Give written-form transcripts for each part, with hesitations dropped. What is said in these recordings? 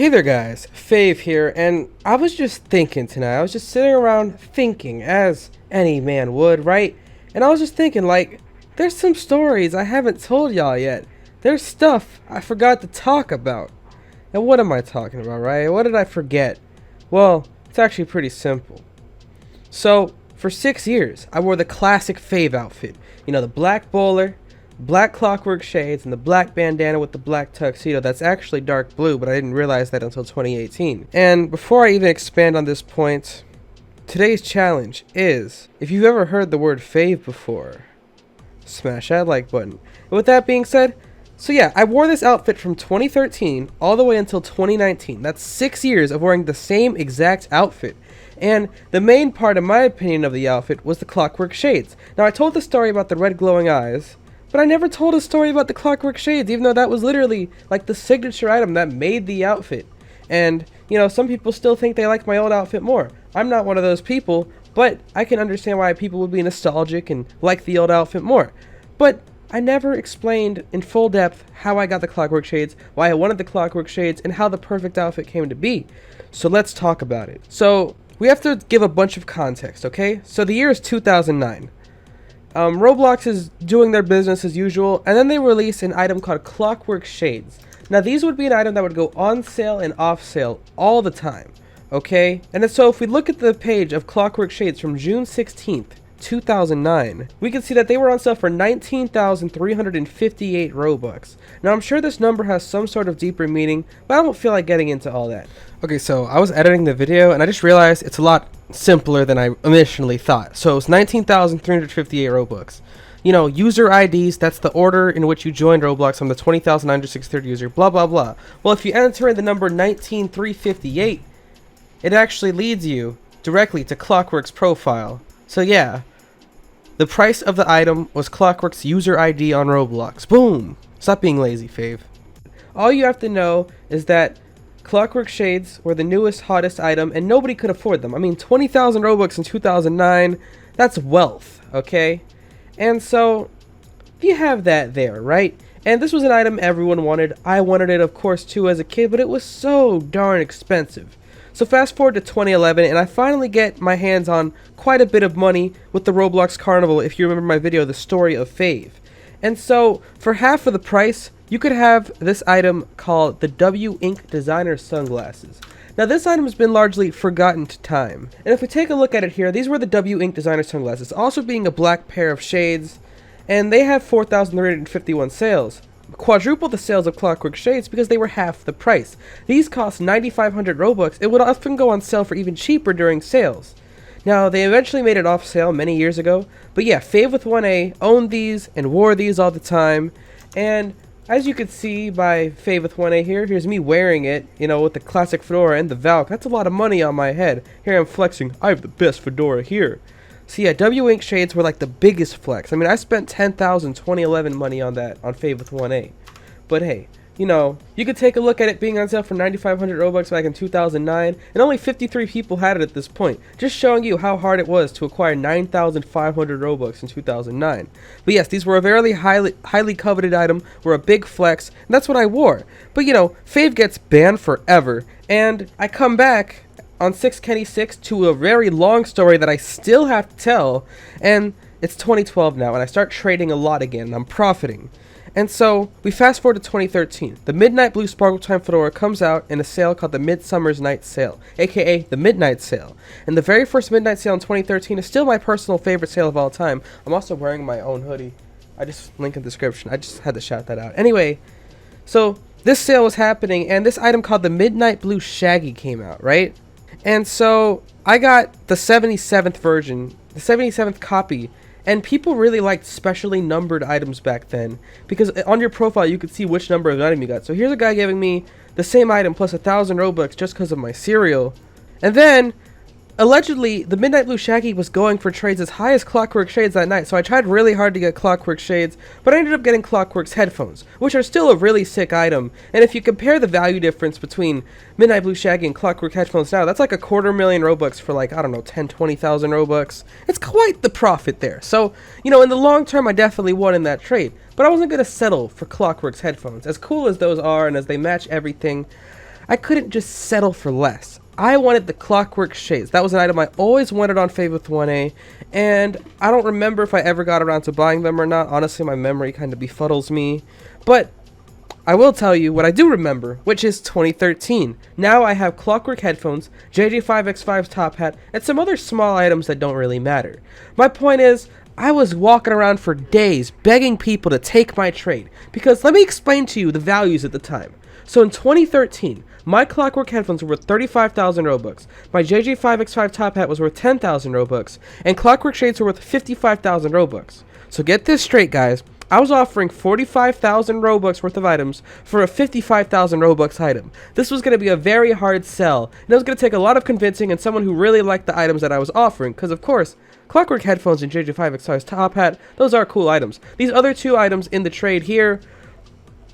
Hey there guys, Fave here, and I was just thinking tonight, I was just sitting around thinking, as any man would, right? And I was just thinking, like, there's some stories I haven't told y'all yet. There's stuff I forgot to talk about. And what am I talking about, right? What did I forget? Well, it's actually pretty simple. So, for 6 years, I wore the classic Fave outfit. You know, the black bowler, black clockwork shades, and the black bandana with the black tuxedo that's actually dark blue, but I didn't realize that until 2018. And before I even expand on this point, today's challenge is, if you've ever heard the word Fave before, smash that like button. And with that being said, so yeah, I wore this outfit from 2013 all the way until 2019. That's 6 years of wearing the same exact outfit. And the main part, in my opinion, of the outfit was the clockwork shades. Now, I told the story about the red glowing eyes, but I never told a story about the clockwork shades, even though that was literally like the signature item that made the outfit. And, you know, some people still think they like my old outfit more. I'm not one of those people, but I can understand why people would be nostalgic and like the old outfit more. But I never explained in full depth how I got the clockwork shades, why I wanted the clockwork shades, and how the perfect outfit came to be. So let's talk about it. So we have to give a bunch of context, okay? So the year is 2009. Roblox is doing their business as usual, and then they release an item called Clockwork Shades. Now, these would be an item that would go on sale and off sale all the time, okay? And so if we look at the page of Clockwork Shades from June 16th, 2009, we can see that they were on sale for 19,358 Robux. Now, I'm sure this number has some sort of deeper meaning, but I don't feel like getting into all that. Okay, so I was editing the video, and I just realized it's a lot simpler than I initially thought. So it's 19,358 Robux. You know, user IDs, that's the order in which you joined Roblox. I'm the 20,963rd user, blah, blah, blah. Well, if you enter in the number 19,358, it actually leads you directly to Clockwork's profile. So yeah, the price of the item was Clockwork's user ID on Roblox. Boom! Stop being lazy, Fave. All you have to know is that Clockwork Shades were the newest, hottest item, and nobody could afford them. I mean, 20,000 Robux in 2009, that's wealth, okay? And so, you have that there, right? And this was an item everyone wanted. I wanted it, of course, too, as a kid, but it was so darn expensive. So fast forward to 2011, and I finally get my hands on quite a bit of money with the Roblox Carnival, if you remember my video, The Story of Fave. And so, for half of the price, you could have this item called the W Ink Designer Sunglasses. Now, this item has been largely forgotten to time. And if we take a look at it here, these were the W Ink Designer Sunglasses, also being a black pair of shades, and they have 4,351 sales. Quadruple the sales of Clockwork Shades because they were half the price. These cost 9,500 Robux. It would often go on sale for even cheaper during sales. Now, they eventually made it off sale many years ago, but yeah, Fave with 1A owned these and wore these all the time, and as you can see by Fave with 1A here, here's me wearing it, you know, with the classic fedora and the Valk. That's a lot of money on my head. Here I'm flexing, I have the best fedora here. So yeah, W Ink shades were like the biggest flex. I mean, I spent 10,000 2011 money on that on Fave with 1A. But hey, you know, you could take a look at it being on sale for 9,500 Robux back in 2009, and only 53 people had it at this point, just showing you how hard it was to acquire 9,500 Robux in 2009. But yes, these were a very highly coveted item, were a big flex, and that's what I wore. But you know, Fave gets banned forever, and I come back on 6Kenny6 to a very long story that I still have to tell, and it's 2012 now, and I start trading a lot again, and I'm profiting. And so, we fast forward to 2013. The Midnight Blue Sparkle Time Fedora comes out in a sale called the Midsummer's Night Sale, aka the Midnight Sale. And the very first Midnight Sale in 2013 is still my personal favorite sale of all time. I'm also wearing my own hoodie. I just link in the description. I just had to shout that out. Anyway, so this sale was happening, and this item called the Midnight Blue Shaggy came out, right? And so, I got the 77th version, the 77th copy, and people really liked specially numbered items back then, because on your profile you could see which number of item you got. So here's a guy giving me the same item plus 1,000 Robux just because of my cereal. And then, allegedly, the Midnight Blue Shaggy was going for trades as high as Clockwork Shades that night, so I tried really hard to get Clockwork Shades, but I ended up getting Clockwork's headphones, which are still a really sick item. And if you compare the value difference between Midnight Blue Shaggy and Clockwork headphones now, that's like 250,000 Robux for like, I don't know, 10, 20,000 Robux. It's quite the profit there. So, you know, in the long term, I definitely won in that trade, but I wasn't going to settle for Clockwork's headphones. As cool as those are and as they match everything, I couldn't just settle for less. I wanted the Clockwork Shades. That was an item I always wanted on Fave with 1A, and I don't remember if I ever got around to buying them or not. Honestly, my memory kind of befuddles me. But I will tell you what I do remember, which is 2013. Now I have Clockwork headphones, JJ5X5's top hat, and some other small items that don't really matter. My point is, I was walking around for days begging people to take my trade, because let me explain to you the values at the time. So in 2013, my Clockwork headphones were worth 35,000 Robux, my JJ5X5 top hat was worth 10,000 Robux, and Clockwork shades were worth 55,000 Robux. So get this straight, guys. I was offering 45,000 Robux worth of items for a 55,000 Robux item. This was going to be a very hard sell, and it was going to take a lot of convincing and someone who really liked the items that I was offering, because of course, Clockwork headphones and JJ5X's top hat, those are cool items. These other two items in the trade here,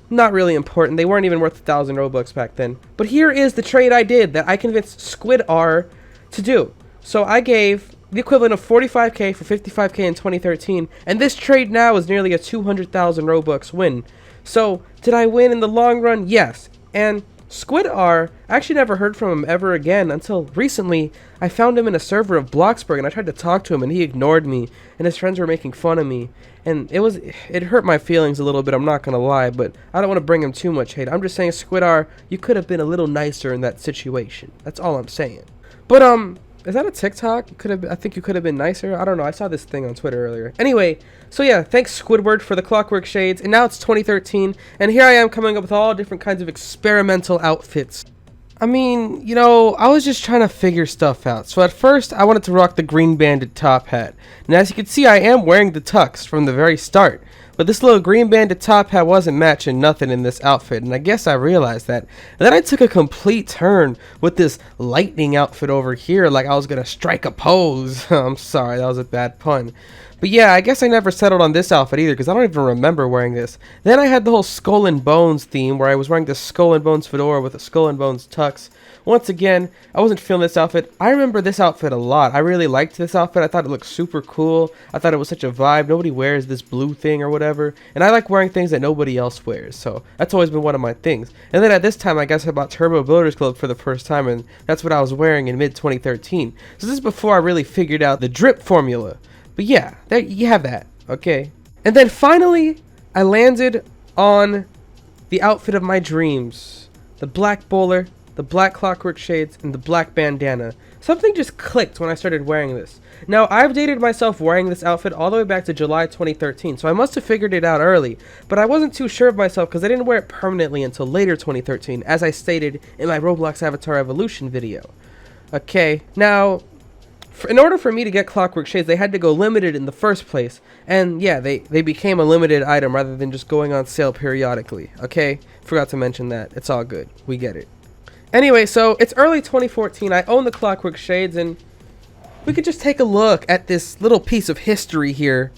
not really important. They weren't even worth 1,000 Robux back then. But here is the trade I did that I convinced Squid R to do. So I gave the equivalent of 45k for 55k in 2013, and this trade now is nearly a 200,000 Robux win. So did I win in the long run? Yes. And Squid R, I actually never heard from him ever again until recently. I found him in a server of Bloxburg and I tried to talk to him and he ignored me, and his friends were making fun of me, and it hurt my feelings a little bit, I'm not gonna lie, but I don't want to bring him too much hate. I'm just saying, Squid R, you could have been a little nicer in that situation. That's all I'm saying. But is that a TikTok? I think you could have been nicer. I don't know. I saw this thing on Twitter earlier. Anyway, so yeah, thanks Squidward for the Clockwork Shades. And now it's 2013, and here I am coming up with all different kinds of experimental outfits. I mean, you know, I was just trying to figure stuff out. So at first, I wanted to rock the Green Bandit top hat. And as you can see, I am wearing the tux from the very start. But this little Green Bandit top hat wasn't matching nothing in this outfit, and I guess I realized that. And then I took a complete turn with this lightning outfit over here, like I was gonna strike a pose. I'm sorry, that was a bad pun. But yeah, I guess I never settled on this outfit either, because I don't even remember wearing this. Then I had the whole Skull and Bones theme, where I was wearing the Skull and Bones fedora with a Skull and Bones tux. Once again, I wasn't feeling this outfit. I remember this outfit a lot. I really liked this outfit. I thought it looked super cool. I thought it was such a vibe. Nobody wears this blue thing or whatever. And I like wearing things that nobody else wears. So that's always been one of my things. And then at this time, I guess I bought Turbo Builders Club for the first time. And that's what I was wearing in mid-2013. So this is before I really figured out the drip formula. But yeah, there you have that. Okay. And then finally, I landed on the outfit of my dreams. The black bowler, the black Clockwork Shades, and the black bandana. Something just clicked when I started wearing this. Now, I've dated myself wearing this outfit all the way back to July 2013, so I must have figured it out early, but I wasn't too sure of myself because I didn't wear it permanently until later 2013, as I stated in my Roblox Avatar Evolution video. Okay, now, in order for me to get Clockwork Shades, they had to go limited in the first place, and yeah, they became a limited item rather than just going on sale periodically, okay? Forgot to mention that. It's all good. We get it. Anyway, so it's early 2014. I own the Clockwork Shades, and we could just take a look at this little piece of history here.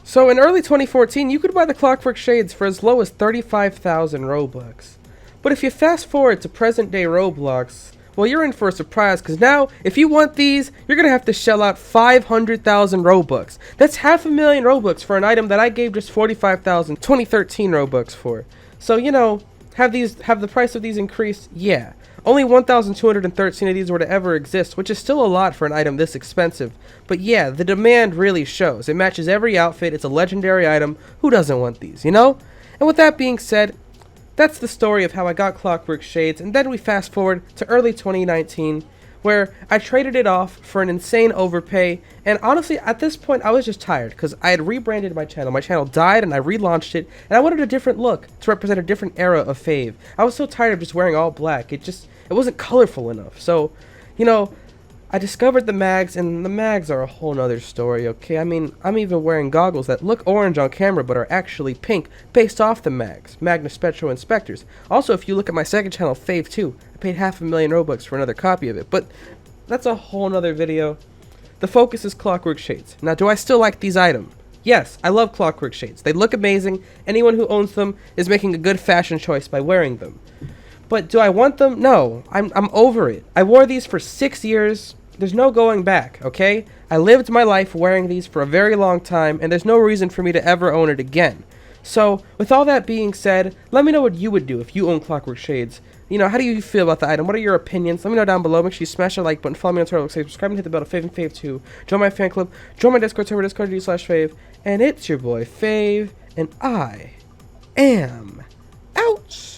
So in early 2014, you could buy the Clockwork Shades for as low as 35,000 Robux. But if you fast forward to present day Roblox, well, you're in for a surprise, because now, if you want these, you're going to have to shell out 500,000 Robux. That's 500,000 Robux for an item that I gave just 45,000 2013 Robux for. So, you know, have the price of these increased? Yeah. Only 1,213 of these were to ever exist, which is still a lot for an item this expensive. But yeah, the demand really shows. It matches every outfit. It's a legendary item. Who doesn't want these, you know? And with that being said, that's the story of how I got Clockwork Shades. And then we fast forward to early 2019, where I traded it off for an insane overpay. And honestly, at this point, I was just tired because I had rebranded my channel. My channel died and I relaunched it, and I wanted a different look to represent a different era of Fave. I was so tired of just wearing all black. It wasn't colorful enough. So, you know, I discovered the mags, and the mags are a whole nother story, okay? I mean, I'm even wearing goggles that look orange on camera but are actually pink based off the mags, Magna Spectro Inspectors. Also, if you look at my second channel, Fave 2, I paid 500,000 Robux for another copy of it, but that's a whole nother video. The focus is Clockwork Shades. Now, do I still like these items? Yes, I love Clockwork Shades. They look amazing. Anyone who owns them is making a good fashion choice by wearing them. But do I want them? No, I'm over it. I wore these for 6 years. There's no going back, okay? I lived my life wearing these for a very long time, and there's no reason for me to ever own it again. So, with all that being said, let me know what you would do if you own Clockwork Shades. You know, how do you feel about the item? What are your opinions? Let me know down below. Make sure you smash that like button, follow me on Roblox, subscribe and hit the bell to Fave and Fave 2. Join my fan club, join my Discord server, discord.g/Fave. And it's your boy Fave, and I am out.